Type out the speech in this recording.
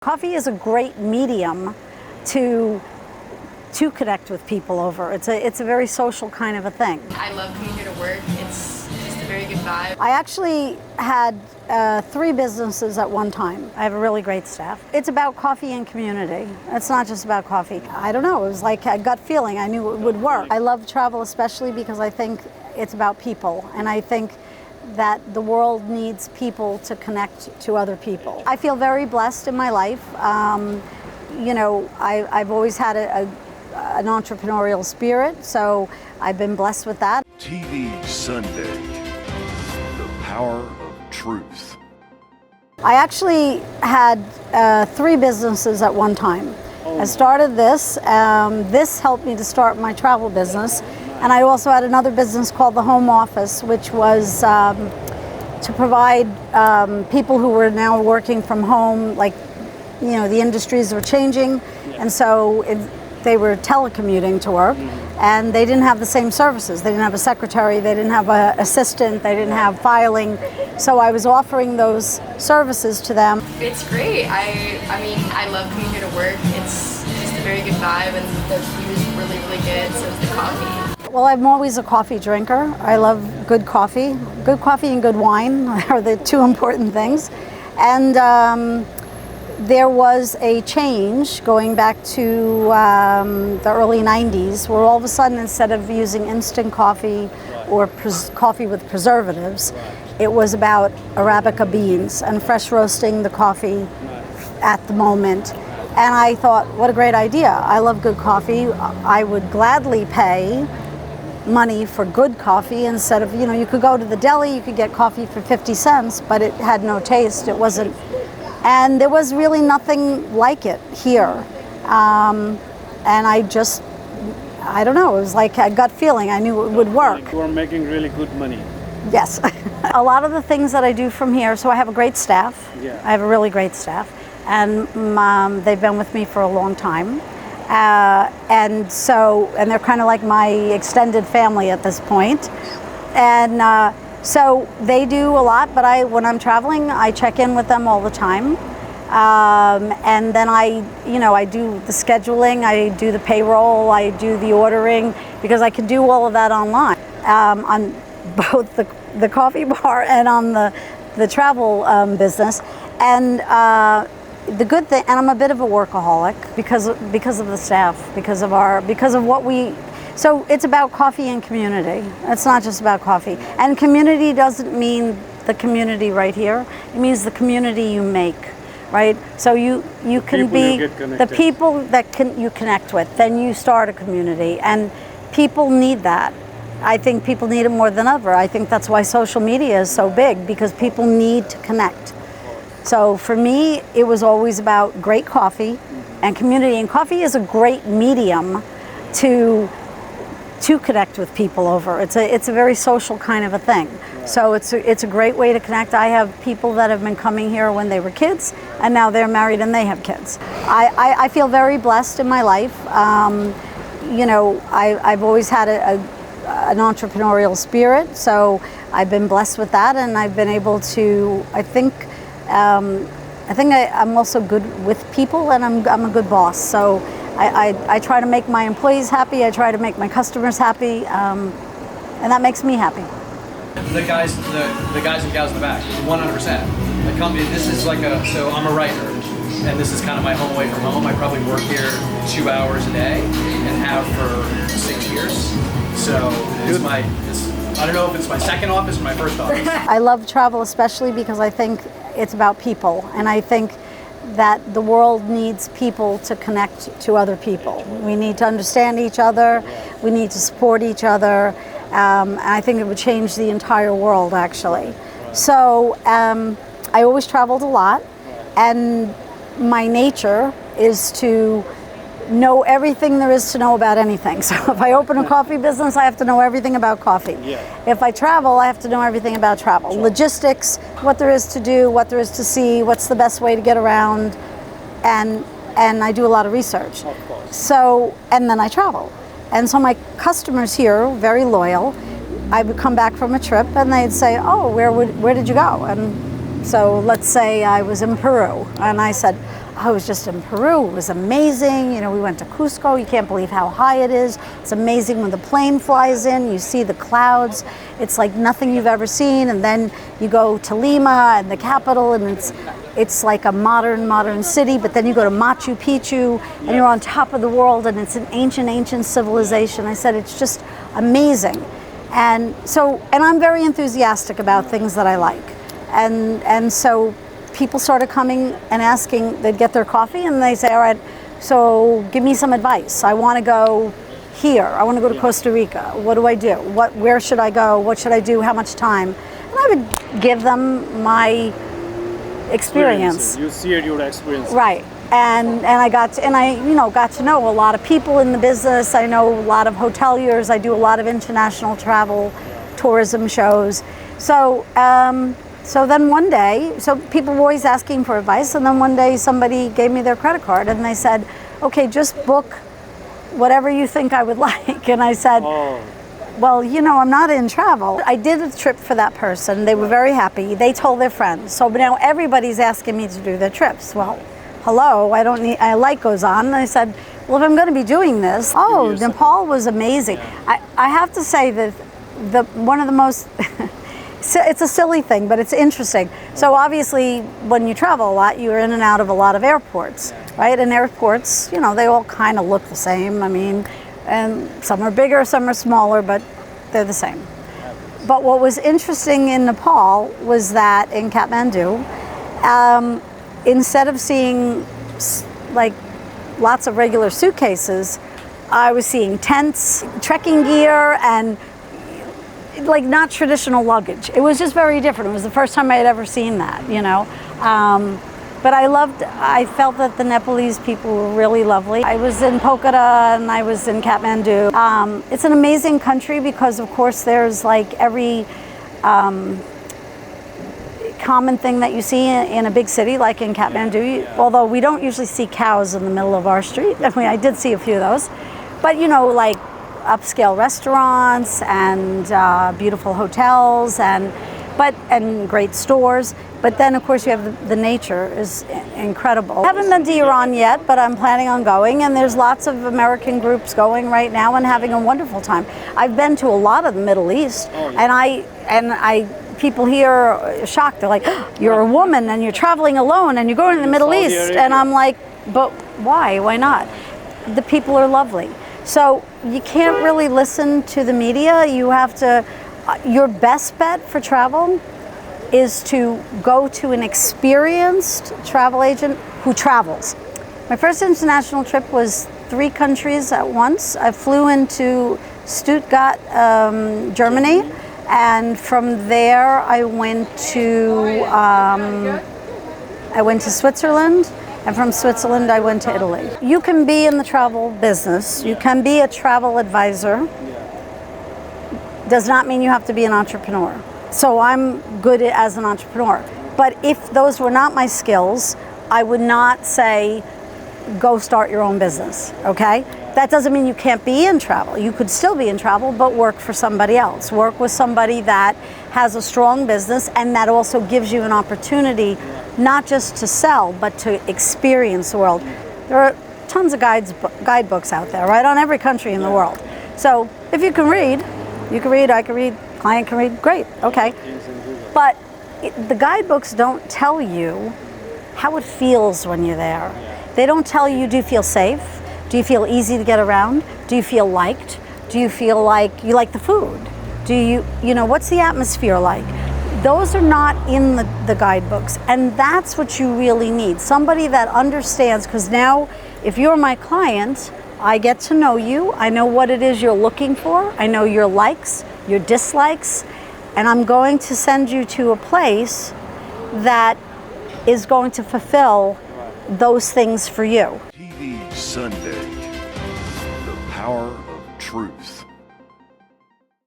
Coffee is a great medium to connect with people over. It's a very social kind of a thing. I love coming here to work. It's just a very good vibe. I actually had 3 businesses at one time. I have a really great staff. It's about coffee and community. It's not just about coffee. I don't know, it was like a gut feeling. I knew it would work. I love travel especially because I think it's about people, and I think that the world needs people to connect to other people. I feel very blessed in my life. I've always had an entrepreneurial spirit, so I've been blessed with that. TV Sunday, the power of truth. I actually had 3 businesses at one time. I started this. This helped me to start my travel business. And I also had another business called the Home Office, which was to provide people who were now working from home, like, the industries were changing, and so they were telecommuting to work, and they didn't have the same services. They didn't have a secretary, they didn't have an assistant, they didn't have filing, so I was offering those services to them. It's great. I love coming here to work. It's just a very good vibe, and the food is really, really good, so is the coffee. Well, I'm always a coffee drinker. I love good coffee. Good coffee and good wine are the 2 important things. And there was a change going back to the early 90s, where all of a sudden, instead of using instant coffee or coffee with preservatives, it was about Arabica beans and fresh roasting the coffee at the moment. And I thought, what a great idea. I love good coffee. I would gladly pay money for good coffee instead of, you could go to the deli, you could get coffee for 50 cents, but it had no taste. It wasn't, and there was really nothing like it here. And I don't know, it was like a gut feeling. I knew it would work. You are making really good money. Yes. A lot of the things that I do from here, so I have a great staff. Yeah. I have a really great staff, and they've been with me for a long time. And they're kind of like my extended family at this point. And so they do a lot, but when I'm traveling, I check in with them all the time. And then I do the scheduling, I do the payroll, I do the ordering, because I can do all of that online, on both the coffee bar and on the travel business. And the good thing, and I'm a bit of a workaholic because of the staff, because of what we. So it's about coffee and community. It's not just about coffee. And community doesn't mean the community right here. It means the community you make, right? So you can be the people that you connect with. Then you start a community, and people need that. I think people need it more than ever. I think that's why social media is so big, because people need to connect. So for me, it was always about great coffee and community. And coffee is a great medium to connect with people over. It's a very social kind of a thing. So it's a great way to connect. I have people that have been coming here when they were kids, and now they're married and they have kids. I feel very blessed in my life. I've always had an entrepreneurial spirit, so I've been blessed with that, and I've been able to, I think I'm also good with people, and I'm a good boss. So I try to make my employees happy. I try to make my customers happy, and that makes me happy. The guys and gals in the back, 100%. The company. This is so I'm a writer, and this is kind of my home away from home. I probably work here 2 hours a day, and have for 6 years. So I don't know if it's my second office or my first office. I love travel especially because I think it's about people, and I think that the world needs people to connect to other people. We need to understand each other, we need to support each other, and I think it would change the entire world, actually. So I always traveled a lot, and my nature is to know everything there is to know about anything. So if I open a coffee business, I have to know everything about coffee. Yeah. If I travel, I have to know everything about travel. Logistics, what there is to do, what there is to see, what's the best way to get around, and I do a lot of research. Of course. So, and then I travel. And so my customers here, very loyal, I would come back from a trip and they'd say, oh, where did you go? And So let's say I was in Peru and I said, I was just in Peru. It was amazing. You know, we went to Cusco. You can't believe how high it is. It's amazing when the plane flies in. You see the clouds. It's like nothing you've ever seen. And then you go to Lima and the capital, and it's like a modern city. But then you go to Machu Picchu, and you're on top of the world, and it's an ancient civilization. I said it's just amazing. And I'm very enthusiastic about things that I like. And so people started coming and asking, they'd get their coffee and they say, all right, so give me some advice. I want to go here. I want to go to Costa Rica. What do I do? Where should I go? What should I do? How much time? And I would give them my experience. You shared your experience. Right. And I got to know a lot of people in the business. I know a lot of hoteliers. I do a lot of international travel, tourism shows. So then one day, so people were always asking for advice, and then one day somebody gave me their credit card and they said, okay, just book whatever you think I would like. And I said, well, you know, I'm not in travel. I did a trip for that person. They were very happy. They told their friends. So now everybody's asking me to do their trips. Well, hello, I light goes on. And I said, well, if I'm going to be doing this, Nepal was amazing. I have to say that one of the most, it's a silly thing, but it's interesting. So obviously, when you travel a lot, you're in and out of a lot of airports, right? And airports, you know, they all kind of look the same. I mean, and some are bigger, some are smaller, but they're the same. But what was interesting in Nepal was that in Kathmandu, instead of seeing like lots of regular suitcases, I was seeing tents, trekking gear, and like not traditional luggage. It was just very different. It was the first time I had ever seen that, you know. But I felt that the Nepalese people were really lovely. I was in Pokhara and I was in Kathmandu. It's an amazing country because, of course, there's like every common thing that you see in a big city, like in Kathmandu. Although we don't usually see cows in the middle of our street. I mean, I did see a few of those. But, you know, like upscale restaurants and beautiful hotels and great stores. But then, of course, you have the nature is incrediable. I haven't been to Iran yet, but I'm planning on going. And there's lots of American groups going right now and having a wonderful time. I've been to a lot of the Middle East, and people here are shocked. They're like, you're a woman and you're traveling alone and you're going to the Middle East. And I'm like, but why? Why not? The people are lovely. So you can't really listen to the media. You have to, your best bet for travel is to go to an experienced travel agent who travels. My first international trip was 3 countries at once. I flew into Stuttgart, Germany, and from there I went to Switzerland, and from Switzerland I went to Italy. You can be in the travel business, you can be a travel advisor, does not mean you have to be an entrepreneur. So I'm good as an entrepreneur. But if those were not my skills, I would not say, go start your own business, okay? That doesn't mean you can't be in travel. You could still be in travel, but work for somebody else. Work with somebody that has a strong business and that also gives you an opportunity not just to sell, but to experience the world. There are tons of guidebooks out there, right, on every country in the world. So if you can read, I can read, client can read, great, okay. But the guidebooks don't tell you how it feels when you're there. They don't tell you, do you feel safe? Do you feel easy to get around? Do you feel liked? Do you feel like you like the food? Do you know, what's the atmosphere like? Those are not in the guidebooks, and that's what you really need. Somebody that understands, because now if you're my client, I get to know you, I know what it is you're looking for, I know your likes, your dislikes, and I'm going to send you to a place that is going to fulfill those things for you. TV Sunday, the power of truth.